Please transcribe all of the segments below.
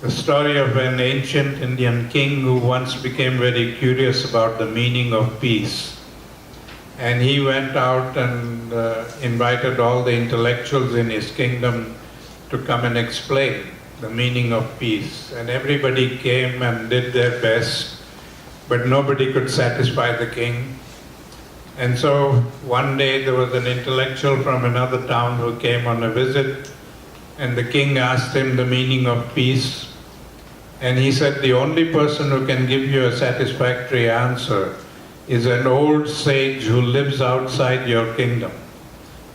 The story of an ancient Indian king who once became very curious about the meaning of peace. And he went out and invited all the intellectuals in his kingdom to come and explain the meaning of peace. And everybody came and did their best, but nobody could satisfy the king. And so one day there was an intellectual from another town who came on a visit, and the king asked him the meaning of peace. And he said, the only person who can give you a satisfactory answer is an old sage who lives outside your kingdom.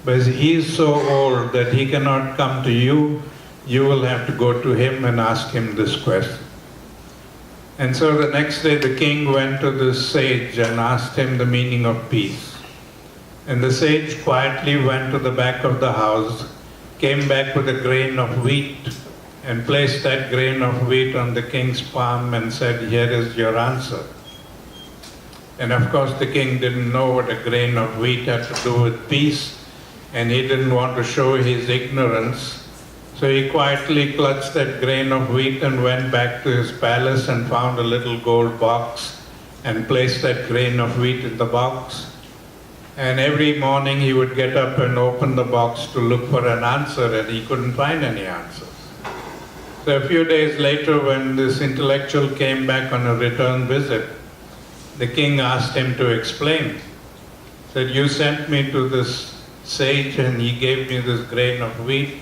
But he is so old that he cannot come to you. You will have to go to him and ask him this question. And so the next day the king went to this sage and asked him the meaning of peace. And the sage quietly went to the back of the house, came back with a grain of wheat, and placed that grain of wheat on the king's palm and said, here is your answer. And of course the king didn't know what a grain of wheat had to do with peace, and he didn't want to show his ignorance. So he quietly clutched that grain of wheat and went back to his palace and found a little gold box and placed that grain of wheat in the box. And every morning he would get up and open the box to look for an answer, and he couldn't find any answers. So a few days later, when this intellectual came back on a return visit, the king asked him to explain. He said, you sent me to this sage and he gave me this grain of wheat,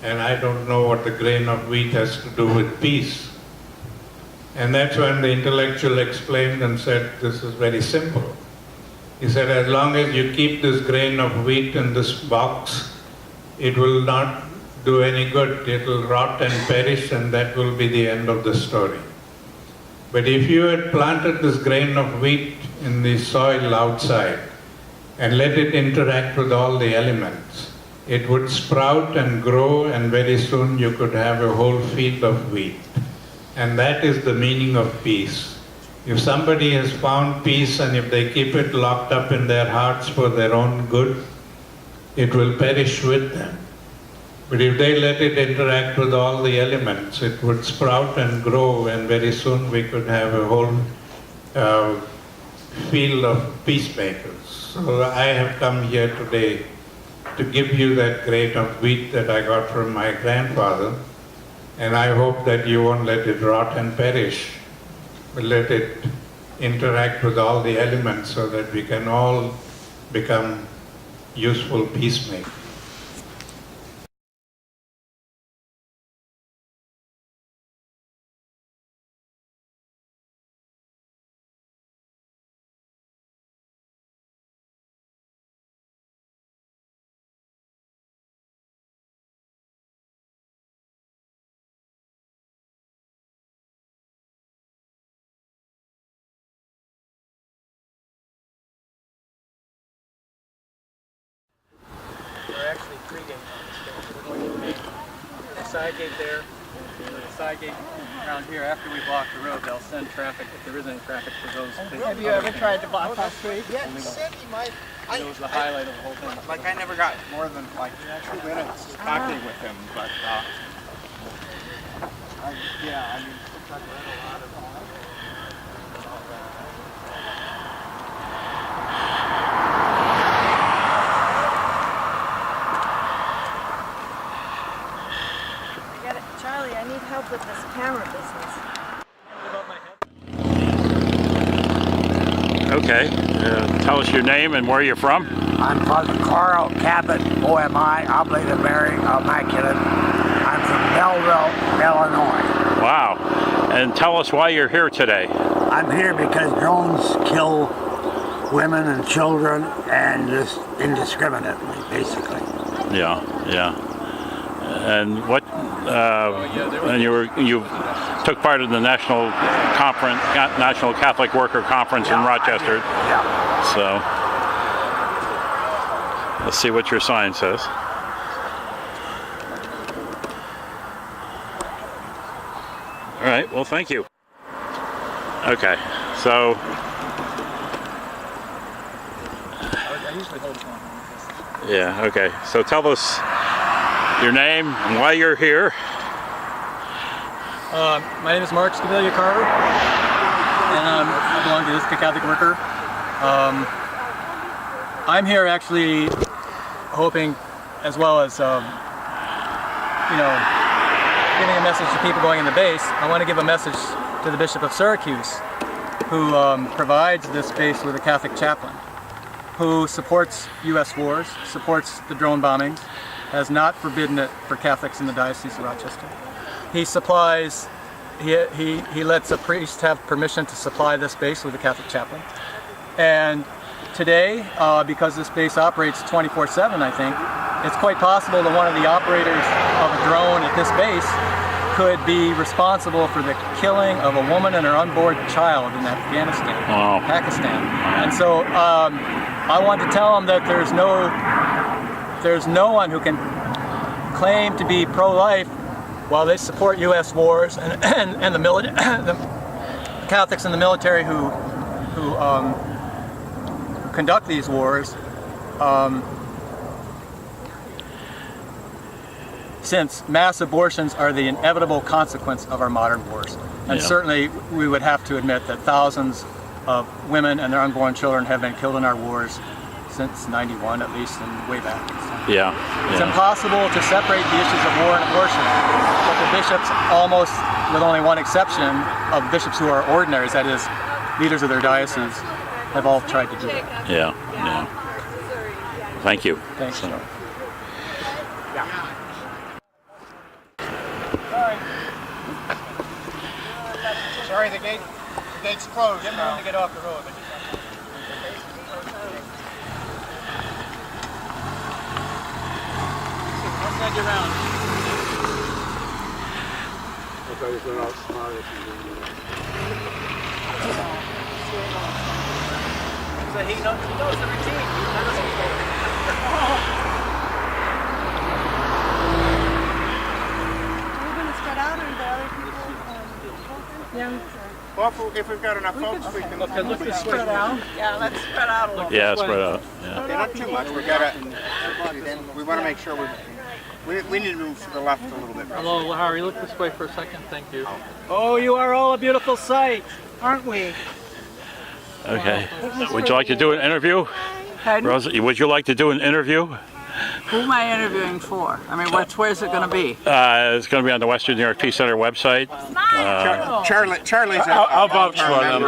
and I don't know what the grain of wheat has to do with peace. And that's when the intellectual explained and said, this is very simple. He said, as long as you keep this grain of wheat in this box, it will not do any good. It will rot and perish, and that will be the end of the story. But if you had planted this grain of wheat in the soil outside and let it interact with all the elements, it would sprout and grow, and very soon you could have a whole field of wheat. And that is the meaning of peace. If somebody has found peace and if they keep it locked up in their hearts for their own good, it will perish with them. But if they let it interact with all the elements, it would sprout and grow, and very soon we could have a whole field of peacemakers. So I have come here today to give you that grain of wheat that I got from my grandfather, and I hope that you won't let it rot and perish, but let it interact with all the elements so that we can all become useful peacemakers. There are actually 3 gates on this stage. We're going to make the side gate there, the side gate around here. After we block the road, they'll send traffic, if there is any traffic, for those. Have you ever tried to block that street? Yeah, he said he might. It was the highlight of the whole thing. Like I never got more than like 2 minutes talking with him, but yeah, I mean, since I've read a lot of Charlie, I need help with this camera business. Okay, tell us your name and where you're from. I'm Father Carl Cabot, OMI, Oblate of Mary, Immaculate. I'm from Belleville, Illinois. Wow, and tell us why you're here today. I'm here because drones kill women and children, and just indiscriminately, basically. Yeah. And what? And you took part in the National Catholic Worker Conference in Rochester. Yeah. So let's see what your sign says. All right. Well, thank you. Okay. So. I usually hold one. Yeah. Okay. So tell us your name and why you're here. My name is Mark Scavilla Carver, and I belong to the Catholic Worker. I'm here actually hoping, as well as giving a message to people going in the base. I want to give a message to the Bishop of Syracuse, who provides this base with a Catholic chaplain, who supports U.S. wars, supports the drone bombings, has not forbidden it for Catholics in the Diocese of Rochester. He supplies, he lets a priest have permission to supply this base with a Catholic chaplain. And today, because this base operates 24/7, I think, it's quite possible that one of the operators of a drone at this base could be responsible for the killing of a woman and her unborn child in Afghanistan, Pakistan. And so I want to tell them that there's no one who can claim to be pro-life while they support U.S. wars and the Catholics in the military who conduct these wars. Since mass abortions are the inevitable consequence of our modern wars. And certainly we would have to admit that thousands of women and their unborn children have been killed in our wars since '91 at least, and way back. It's impossible to separate the issues of war and abortion, but the bishops, almost with only one exception, of bishops who are ordinaries, that is, leaders of their dioceses, have all tried to do that. Thank you. Thanks. Sorry, the gate's closed. Give them room to get off the road. I'll send you around. So he knows the routine. We're going to spread out, or the other people? Well, if we've got enough folks, we can Spread out. Yeah, let's spread out a little. Spread out. not too much. We want to make sure we need to move to the left a little bit. Hello, Harry. Look this way for a second. Thank you. Oh, you are all a beautiful sight, aren't we? Okay. Would you like to do an interview? Pardon? Rosa, would you like to do an interview? Who am I interviewing for? I mean, where's it going to be? It's going to be on the Western New York Peace Center website. Charlie's. I'll vouch for them.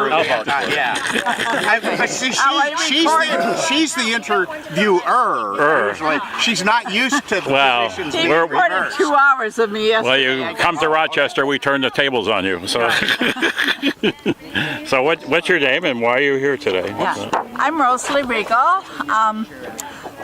She's the interviewer. Usually, she's not used to the positions. He recorded 2 hours of me yesterday. Well, you come to Rochester, we turn the tables on you. So, so what's your name and why are you here today? Yeah. I'm Rosalie Regal.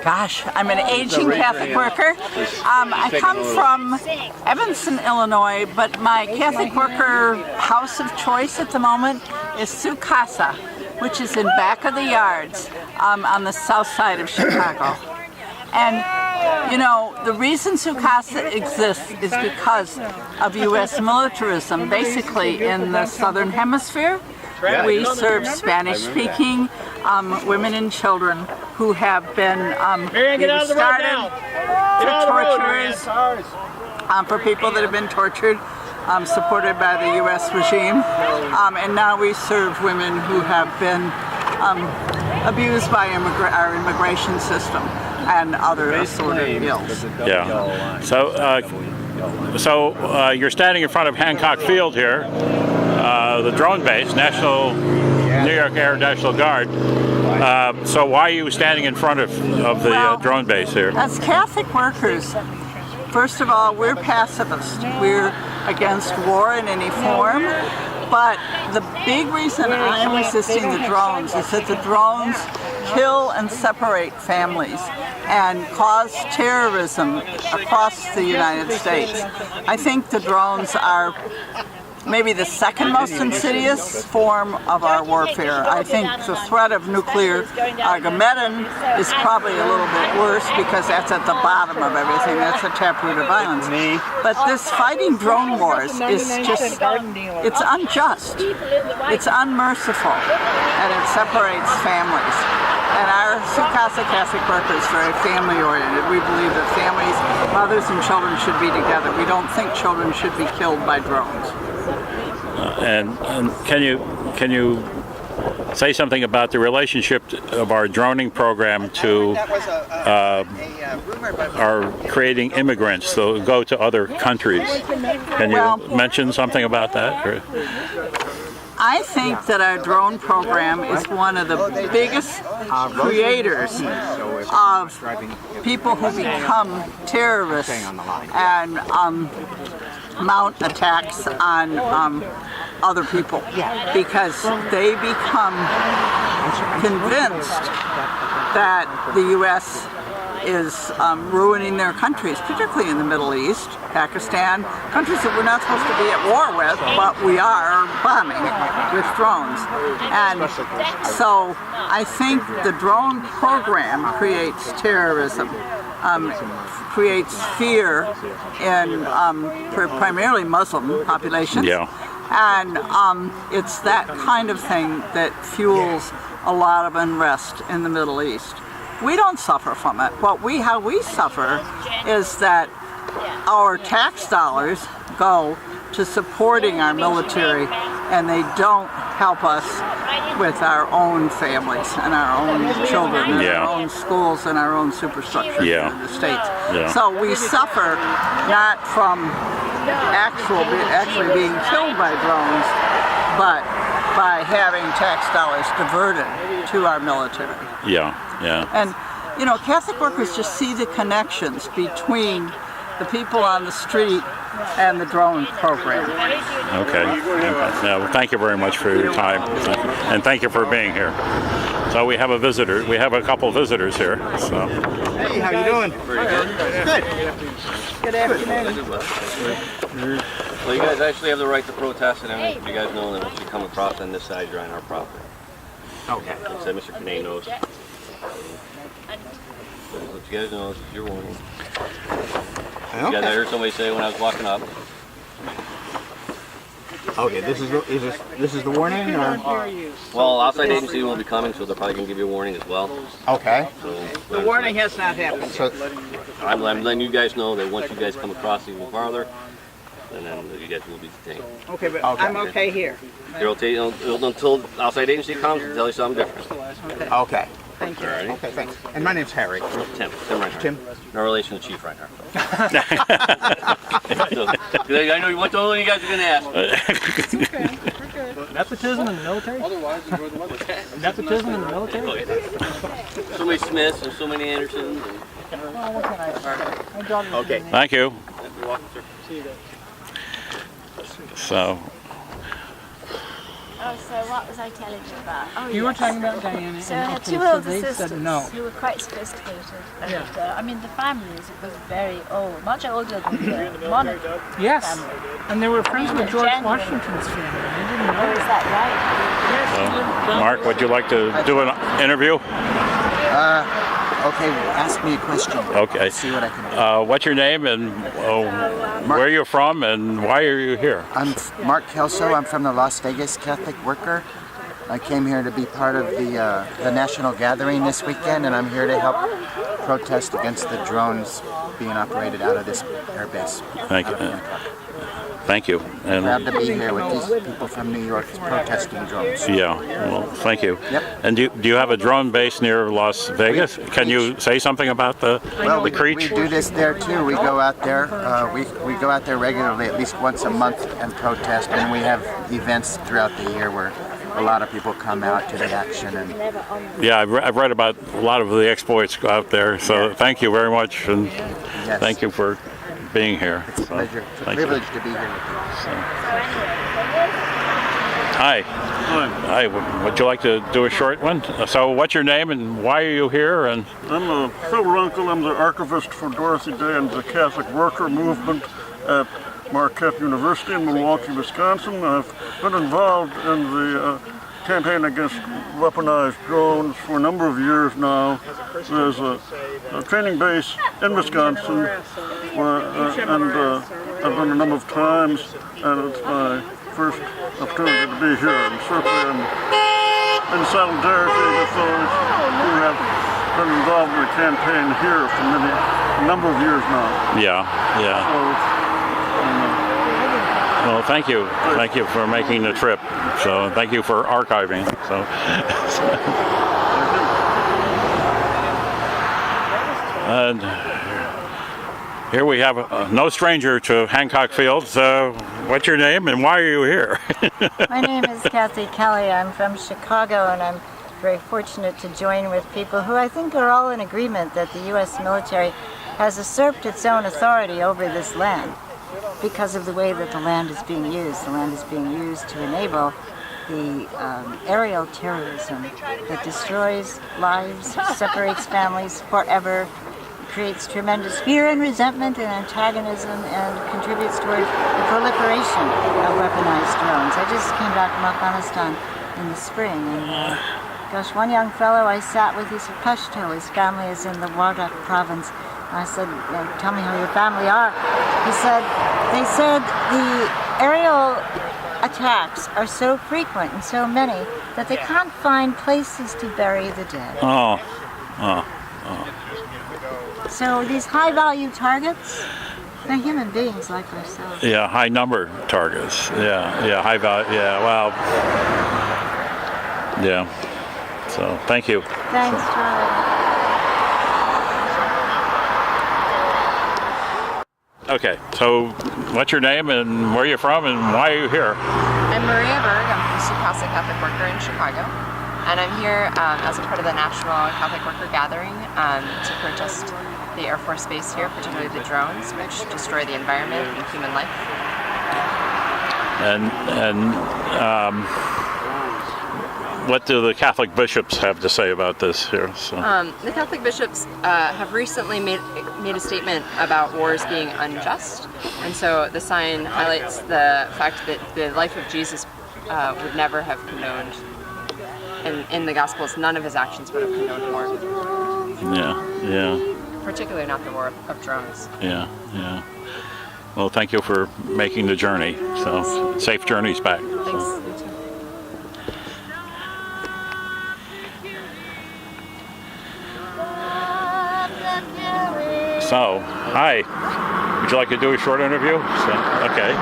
Gosh, I'm an aging Catholic worker. I come from Evanston, Illinois, but my Catholic worker house of choice at the moment is Su Casa, which is in back of the yards on the south side of Chicago. And, you know, the reason Su Casa exists is because of U.S. militarism, basically in the southern hemisphere. We serve Spanish-speaking women and children who have been either started for torturers, for people that have been tortured, supported by the U.S. regime, and now we serve women who have been abused by our immigration system and other assorted ills. Yeah. So you're standing in front of Hancock Field here, the drone base, New York Air National Guard. So why are you standing in front of the drone base here? As Catholic workers, first of all, we're pacifists. We're against war in any form. But the big reason I'm resisting the drones is that the drones kill and separate families and cause terrorism across the United States. I think the drones are maybe the second most insidious form of our warfare. I think the threat of nuclear Armageddon is probably a little bit worse because that's at the bottom of everything. That's the taproot of violence. But this fighting drone wars is just, it's unjust, it's unmerciful, and it separates families. And our Su Casa Catholic worker is very family-oriented. We believe that families, mothers and children should be together. We don't think children should be killed by drones. And can you say something about the relationship of our droning program to our creating immigrants to go to other countries? Can you mention something about that? Or? I think that our drone program is one of the biggest creators of people who become terrorists and mount attacks on other people because they become convinced that the U.S. is ruining their countries, particularly in the Middle East, Pakistan, countries that we're not supposed to be at war with, but we are bombing with drones. And so I think the drone program creates terrorism, creates fear in primarily Muslim populations. Yeah. And it's that kind of thing that fuels a lot of unrest in the Middle East. We don't suffer from it. How we suffer is that our tax dollars go to supporting our military and they don't help us with our own families and our own children and our own schools and our own superstructure in the States. Yeah. So we suffer not from actually being killed by drones, but by having tax dollars diverted to our military. Yeah. And, you know, Catholic workers just see the connections between the people on the street and the drone program. Okay. Yeah, well, thank you very much for your time, and thank you for being here. So we have a visitor. We have a couple visitors here. So. Hey, how you doing? Pretty good. Good. Good afternoon. Well, you guys actually have the right to protest and everything. You guys know that once you come across on this side, you're on our property. Okay. Like I said, Mr. Kinane knows. Let you guys know, this is your warning. You guys, I heard somebody say when I was walking up. Okay, this is the warning, or? Well, outside agency will be coming, so they're probably gonna give you a warning as well. Okay. So The warning has not happened. So, I'm letting you guys know that once you guys come across even farther, then you guys will be detained. Okay, but I'm okay here. You're okay until outside agency comes and tell you something different. okay. Thank you. Alrighty. Okay, thanks. And my name's Harry. Tim Reinhardt. Tim? No relation to Chief Reinhardt. So, I know what all you guys are going to ask. Nepotism in the military? Nepotism in the military? Oh, yeah. So many Smiths and so many Andersons. Okay. Thank you. You're welcome, sir. So. Oh, so what was I telling you about? Oh, You were talking about Diana. So I and had okay, two so older they sisters said no. who were quite sophisticated. And, I mean, the families was very old, much older than the monarch Yes, family. and they were friends with George Genuine. Washington's family. I didn't Oh, know is that. that right? Mark, would you like to do an interview? Okay, ask me a question. Okay. See what I can do. What's your name and where are you from and why are you here? I'm Mark Kelso. I'm from the Las Vegas Catholic Worker. I came here to be part of the national gathering this weekend, and I'm here to help protest against the drones being operated out of this air base. Thank you. Thank you. And Proud to be here with these people from New York protesting drones. yeah, well, thank you. Yep. And do you have a drone base near Las Vegas? Can you say something about the creech? We do this there too. We go out there. We go out there regularly, at least once a month, and protest. And we have events throughout the year where a lot of people come out to the action. And Yeah, I've read about a lot of the exploits out there. So thank you very much, and thank you for being here. it's a pleasure. It's a Thank you. privilege to be here with you. Hi. Hi. Would you like to do a short one? So, what's your name and why are you here? And I'm Phil Runkle. I'm the archivist for Dorothy Day and the Catholic Worker Movement at Marquette University in Milwaukee, Wisconsin. I've been involved in the campaign against weaponized drones for a number of years now. There's a training base in Wisconsin where, and I've been a number of times, and it's my first opportunity to be here. And certainly I'm in solidarity with those who have been involved in the campaign here for a number of years now. yeah. So, Well, thank you. Thank you for making the trip. So thank you for archiving. So. And here we have no stranger to Hancock Field. So what's your name and why are you here? My name is Kathy Kelly. I'm from Chicago, and I'm very fortunate to join with people who I think are all in agreement that the U.S. military has usurped its own authority over this land because of the way that the land is being used. The land is being used to enable the aerial terrorism that destroys lives, separates families forever, creates tremendous fear and resentment and antagonism, and contributes toward the proliferation of weaponized drones. I just came back from Afghanistan in the spring, and gosh, one young fellow I sat with, he's a Pashto. His family is in the Wardak province. I said, tell me how your family are. He said, they said the aerial attacks are so frequent and so many that they can't find places to bury the dead. So these high-value targets, they're human beings like ourselves. Yeah, high number targets. Yeah, high value. Yeah, well, yeah. So thank you. Thanks, Charlie. Okay, so what's your name and where are you from and why are you here? I'm Maria Berg. I'm from Syracuse Catholic Worker in Chicago. And I'm here as a part of the National Catholic Worker Gathering to protest the Air Force Base here, particularly the drones, which destroy the environment and human life. What do the Catholic bishops have to say about this here? So. The Catholic bishops have recently made a statement about wars being unjust, and so the sign highlights the fact that the life of Jesus would never have condoned, and in the Gospels, none of his actions would have condoned war. Yeah. Particularly not the war of drones. Yeah. Well, thank you for making the journey. So, safe journeys back. Thanks. So. So, hi. Would you like to do a short interview? Okay.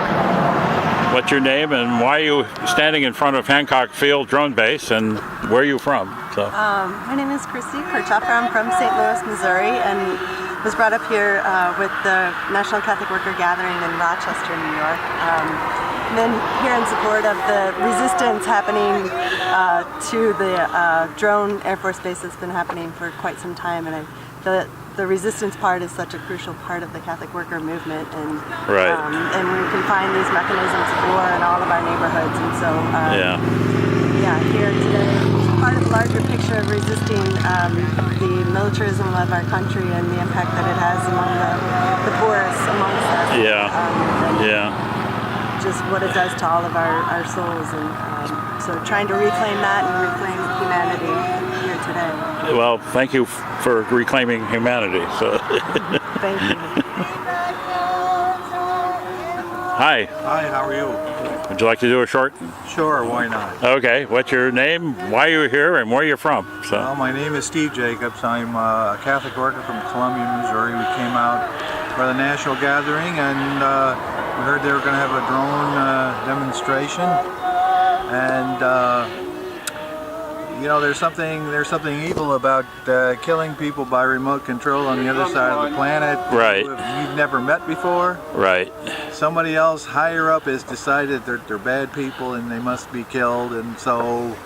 What's your name and why are you standing in front of Hancock Field Drone Base and where are you from? So. My name is Chrissy Kirchhoffer. I'm from St. Louis, Missouri, and was brought up here with the National Catholic Worker Gathering in Rochester, New York. And then here in support of the resistance happening to the drone Air Force Base that's been happening for quite some time, and I feel that the resistance part is such a crucial part of the Catholic worker movement, and and we can find these mechanisms of war in all of our neighborhoods, and so here today, part of the larger picture of resisting the militarism of our country and the impact that it has among the poorest amongst us. Just what it does to all of our souls, and so trying to reclaim that and reclaim humanity here today. Well, thank you for reclaiming humanity. So. Thank you. Hi. Hi, how are you? Would you like to do a short? Sure, why not? Okay, what's your name, why are you here, and where are you from? So. Well, my name is Steve Jacobs. I'm a Catholic worker from Columbia, Missouri. We came out for the National Gathering, and we heard they were going to have a drone demonstration. And there's something evil about killing people by remote control on the other side of the planet. Right. Who you've never met before. Right. Somebody else higher up has decided that they're bad people and they must be killed, and so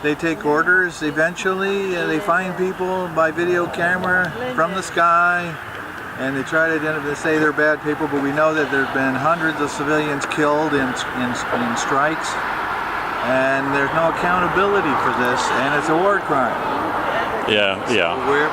they take orders eventually. They find people by video camera from the sky, and they try to say they're bad people, but we know that there's been hundreds of civilians killed in strikes, and there's no accountability for this, and it's a war crime. So we're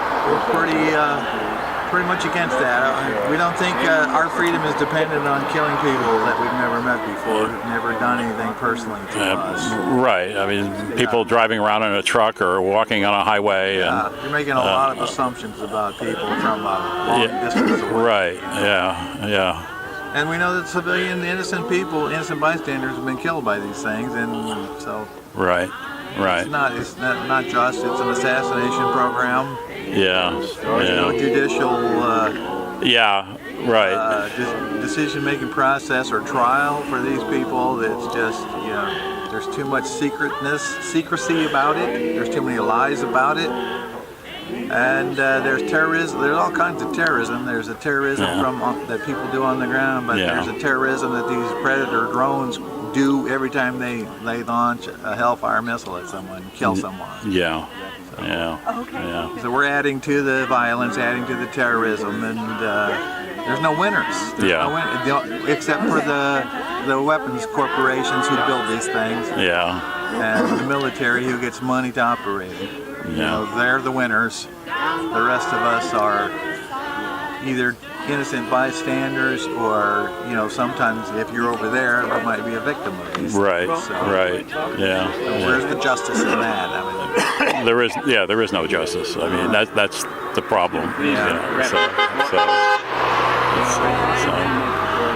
pretty much against that. We don't think our freedom is dependent on killing people that we've never met before, who've never done anything personally to us. Right. I mean, people driving around in a truck or walking on a highway. You're making a lot of assumptions about people from a long distance away. Right. Yeah. And we know that the innocent people, innocent bystanders have been killed by these things, and so. Right. It's not just. It's an assassination program. Yeah. There's no judicial. decision-making process or trial for these people. It's just, you know, there's too much secrecy about it. There's too many lies about it. And there's terrorism. There's all kinds of terrorism. There's a terrorism that people do on the ground, but there's a terrorism that these Predator drones do every time they launch a Hellfire missile at someone, kill someone. So we're adding to the violence, adding to the terrorism, and there's no winners. Except for the weapons corporations who build these things. And the military who gets money to operate it. You know, they're the winners. The rest of us are either innocent bystanders, or, you know, sometimes if you're over there, you might be a victim of these. Where's the justice in that? I mean, there is no justice. I mean, that's the problem.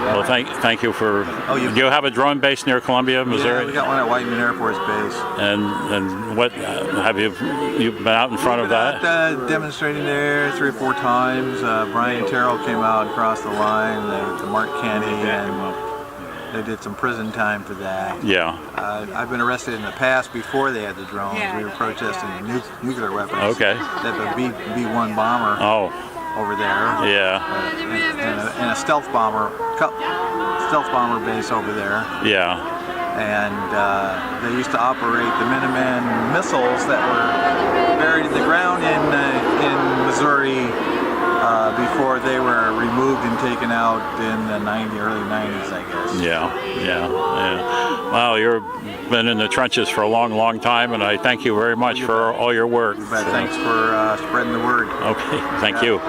Well, thank you for. Do you have a drone base near Columbia, Missouri? Yeah, we got one at Whiteman Air Force Base. And what have you been out in front of that? Demonstrating there 3 or 4 times. Brian Terrell came out across the line to Mark Kenny, and they did some prison time for that. I've been arrested in the past before they had the drones. We were protesting the nuclear weapons. They had the B-1 bomber. Over there, and a stealth bomber base over there. And they used to operate the Minuteman missiles that were buried in the ground in Missouri before they were removed and taken out in the early 90s, I guess. Well, you've been in the trenches for a long time, and I thank you very much for all your work. Thanks for spreading the word. Okay, thank you.